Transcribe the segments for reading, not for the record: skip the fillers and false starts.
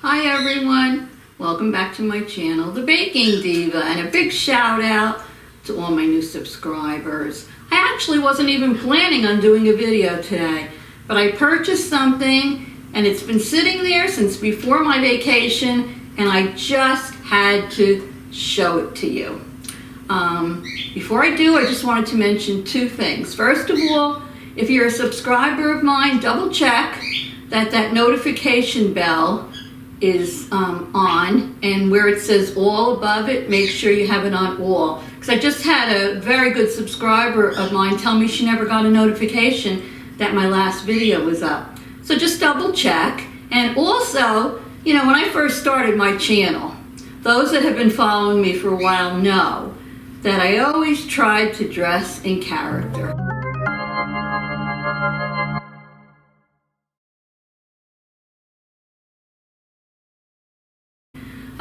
Hi everyone, welcome back to my channel, The Baking Diva, and a big shout out to all my new subscribers. I actually wasn't even planning on doing a video today, but I purchased something and it's been sitting there since before my vacation and I just had to show it to you. Before I do, I just wanted to mention two things. First of all, if you're a subscriber of mine, double check that notification bell is on, and where it says all above it, make sure you have it on all. Because I just had a very good subscriber of mine tell me she never got a notification that my last video was up. So just double check. And also, you know, when I first started my channel, those that have been following me for a while know that I always tried to dress in character.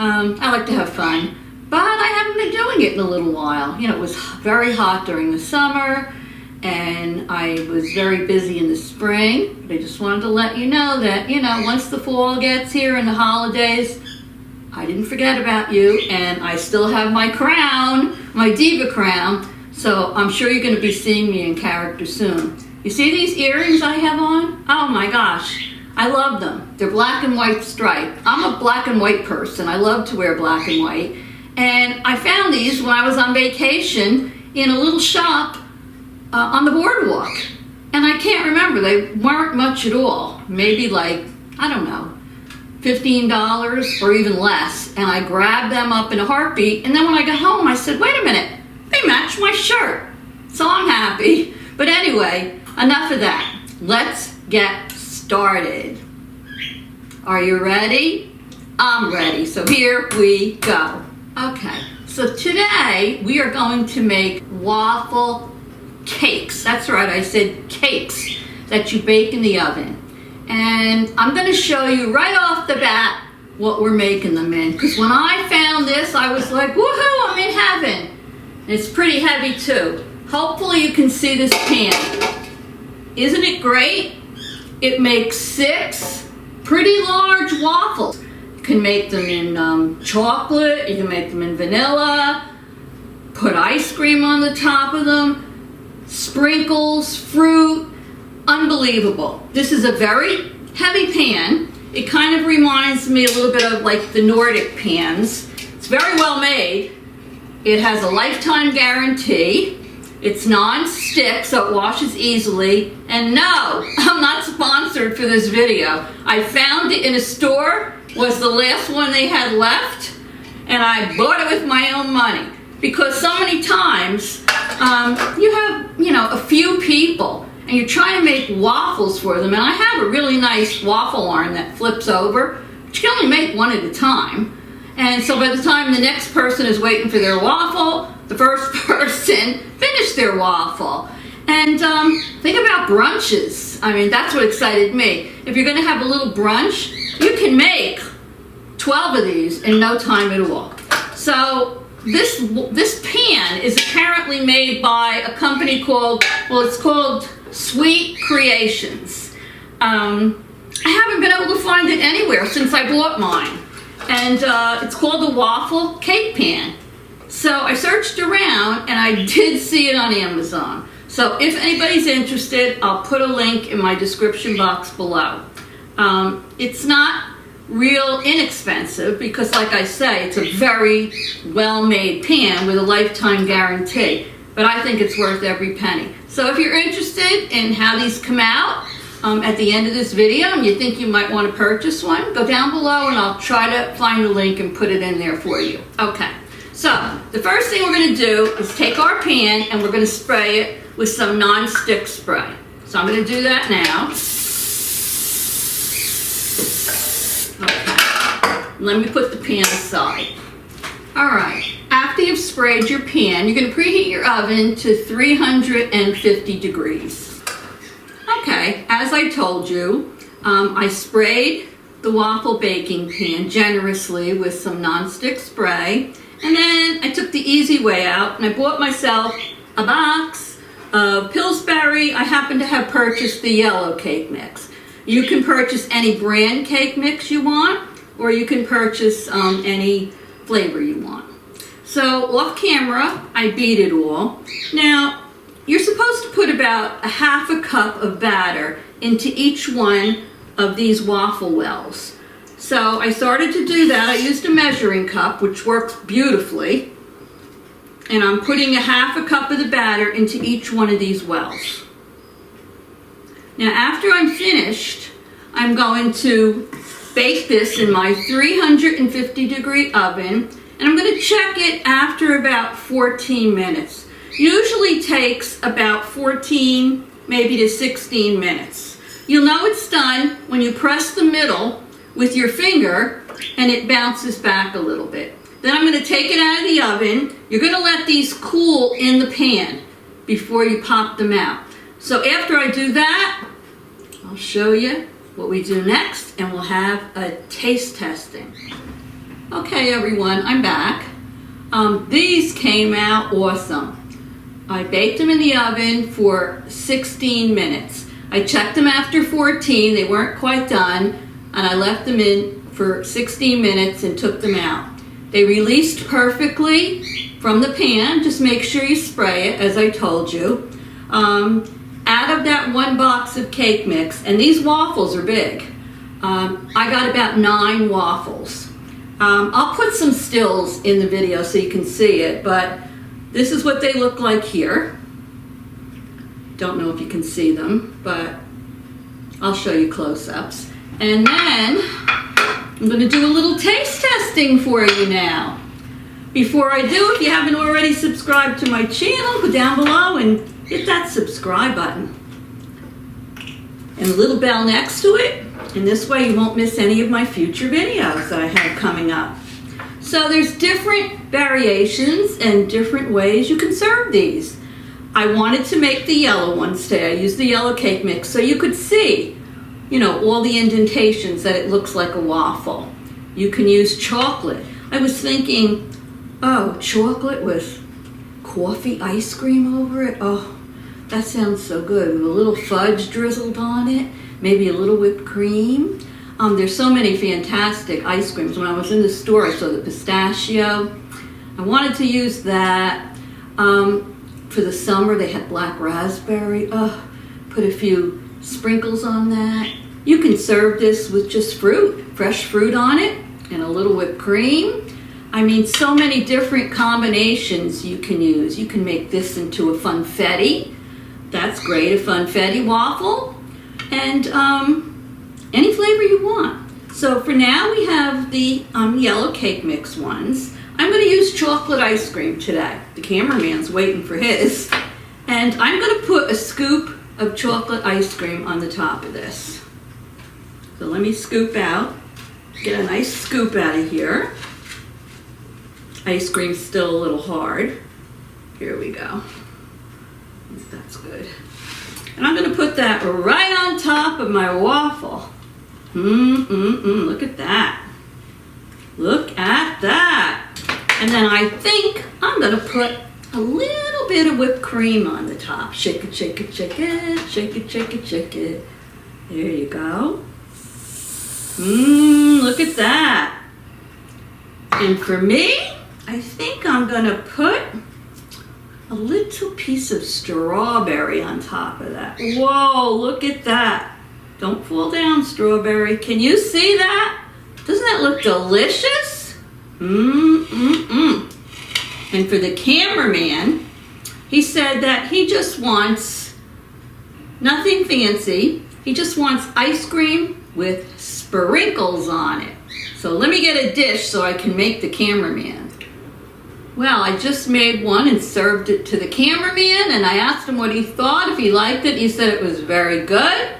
I like to have fun, but I haven't been doing it in a little while. You know, it was very hot during the summer, and I was very busy in the spring. But I just wanted to let you know that, you know, once the fall gets here and the holidays, I didn't forget about you, and I still have my crown, my Diva crown, so I'm sure you're going to be seeing me in character soon. You see these earrings I have on? Oh my gosh. I love them. They're black and white striped. I'm a black and white person. I love to wear black and white. And I found these when I was on vacation in a little shop on the boardwalk. And I can't remember. They weren't much at all. Maybe like, I don't know, $15 or even less. And I grabbed them up in a heartbeat. And then when I got home, I said, wait a minute, they match my shirt. So I'm happy. But anyway, enough of that. Let's get started. Are you ready? I'm ready. So here we go. Okay, so today we are going to make waffle cakes. That's right, I said cakes that you bake in the oven. And I'm going to show you right off the bat what we're making them in. Because when I found this, I was like, woohoo, I'm in heaven. And it's pretty heavy too. Hopefully you can see this pan. Isn't it great? It makes 6 pretty large waffles. You can make them in chocolate, you can make them in vanilla, put ice cream on the top of them, sprinkles, fruit, unbelievable. This is a very heavy pan. It kind of reminds me a little bit of like the Nordic pans. It's very well made. It has a lifetime guarantee. It's non-stick, so it washes easily. And no, I'm not sponsored for this video. I found it in a store, was the last one they had left, and I bought it with my own money. Because so many times, you have, you know, a few people, and you're trying to make waffles for them. And I have a really nice waffle iron that flips over, but you can only make one at a time. And so by the time the next person is waiting for their waffle, the first person finished their waffle. And think about brunches. I mean, that's what excited me. If you're going to have a little brunch, you can make 12 of these in no time at all. So this pan is apparently made by a company called, well, it's called Sweet Creations. I haven't been able to find it anywhere since I bought mine. And it's called the Waffle Cake Pan. So I searched around and I did see it on Amazon. So if anybody's interested, I'll put a link in my description box below. It's not real inexpensive because, like I say, it's a very well-made pan with a lifetime guarantee. But I think it's worth every penny. So if you're interested in how these come out at the end of this video and you think you might want to purchase one, go down below and I'll try to find the link and put it in there for you. Okay. So, the first thing we're going to do is take our pan and we're going to spray it with some non-stick spray. So I'm going to do that now. Okay, let me put the pan aside. Alright, after you've sprayed your pan, you're going to preheat your oven to 350 degrees. Okay, as I told you, I sprayed the waffle baking pan generously with some non-stick spray. And then I took the easy way out and I bought myself a box of Pillsbury. I happen to have purchased the yellow cake mix. You can purchase any brand cake mix you want, or you can purchase any flavor you want. So off camera, I beat it all. Now, you're supposed to put about a half a cup of batter into each one of these waffle wells. So I started to do that. I used a measuring cup, which works beautifully. And I'm putting a half a cup of the batter into each one of these wells. Now after I'm finished, I'm going to bake this in my 350 degree oven. And I'm going to check it after about 14 minutes. Usually takes about 14, maybe to 16 minutes. You'll know it's done when you press the middle with your finger and it bounces back a little bit. Then I'm going to take it out of the oven. You're going to let these cool in the pan before you pop them out. So after I do that, I'll show you what we do next and we'll have a taste testing. Okay everyone, I'm back. These came out awesome. I baked them in the oven for 16 minutes. I checked them after 14, they weren't quite done. And I left them in for 16 minutes and took them out. They released perfectly from the pan. Just make sure you spray it, as I told you. Out of that one box of cake mix, and these waffles are big, I got about 9 waffles. I'll put some stills in the video so you can see it, but this is what they look like here. Don't know if you can see them, but I'll show you close-ups. And then I'm going to do a little taste testing for you now. Before I do, if you haven't already subscribed to my channel, go down below and hit that subscribe button. And the little bell next to it. And this way you won't miss any of my future videos that I have coming up. So there's different variations and different ways you can serve these. I wanted to make the yellow ones today. I used the yellow cake mix so you could see, you know, all the indentations that it looks like a waffle. You can use chocolate. I was thinking, oh, chocolate with coffee ice cream over it. Oh, that sounds so good. With a little fudge drizzled on it, maybe a little whipped cream. There's so many fantastic ice creams. When I was in the store, I saw the pistachio. I wanted to use that. For the summer, they had black raspberry. Oh, put a few sprinkles on that. You can serve this with just fruit, fresh fruit on it, and a little whipped cream. I mean, so many different combinations you can use. You can make this into a funfetti. That's great, a funfetti waffle. And any flavor you want. So for now, we have the yellow cake mix ones. I'm going to use chocolate ice cream today. The cameraman's waiting for his. And I'm going to put a scoop of chocolate ice cream on the top of this. So let me scoop out, get a nice scoop out of here. Ice cream's still a little hard. Here we go. That's good. And I'm going to put that right on top of my waffle. Look at that. Look at that. And then I think I'm going to put a little bit of whipped cream on the top. Shake it, shake it, shake it, shake it, shake it, shake it. There you go. Look at that. And for me, I think I'm going to put a little piece of strawberry on top of that. Whoa, look at that. Don't fall down, strawberry. Can you see that? Doesn't that look delicious? And for the cameraman, he said that he just wants nothing fancy. He just wants ice cream with sprinkles on it. So let me get a dish so I can make the cameraman. Well, I just made one and served it to the cameraman, and I asked him what he thought, if he liked it. He said it was very good.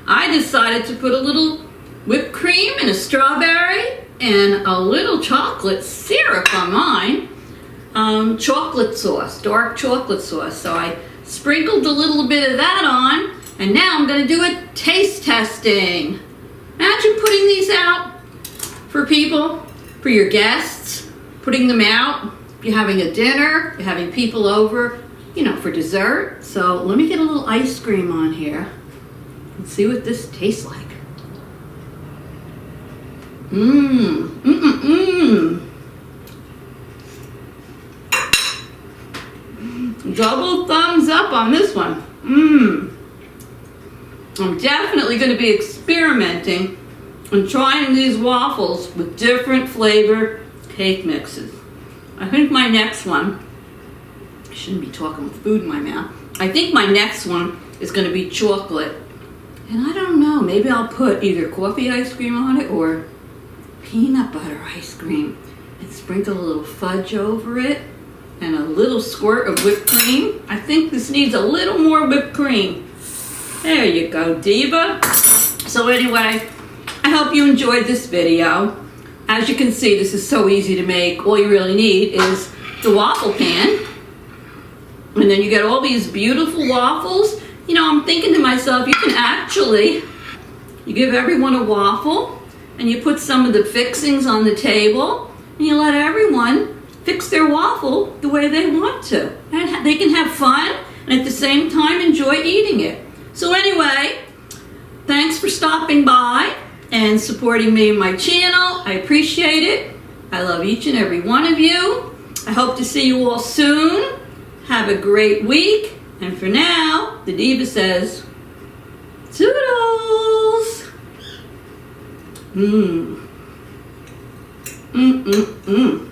I decided to put a little whipped cream and a strawberry and a little chocolate syrup on mine. Chocolate sauce, dark chocolate sauce. So I sprinkled a little bit of that on, and now I'm going to do a taste testing. Imagine putting these out for people, for your guests, putting them out. If you're having a dinner, you're having people over, you know, for dessert. So let me get a little ice cream on here and see what this tastes like. Double thumbs up on this one. I'm definitely going to be experimenting and trying these waffles with different flavored cake mixes. I think my next one, I shouldn't be talking with food in my mouth. I think my next one is going to be chocolate. And I don't know, maybe I'll put either coffee ice cream on it or peanut butter ice cream and sprinkle a little fudge over it and a little squirt of whipped cream. I think this needs a little more whipped cream. There you go, Diva. So anyway, I hope you enjoyed this video. As you can see, this is so easy to make. All you really need is the waffle pan. And then you get all these beautiful waffles. You know, I'm thinking to myself, you can actually, you give everyone a waffle and you put some of the fixings on the table and you let everyone fix their waffle the way they want to. And they can have fun and at the same time enjoy eating it. So anyway, thanks for stopping by and supporting me and my channel. I appreciate it. I love each and every one of you. I hope to see you all soon. Have a great week. And for now, the Diva says, toodles! Mmm. Mmm, mmm, mmm.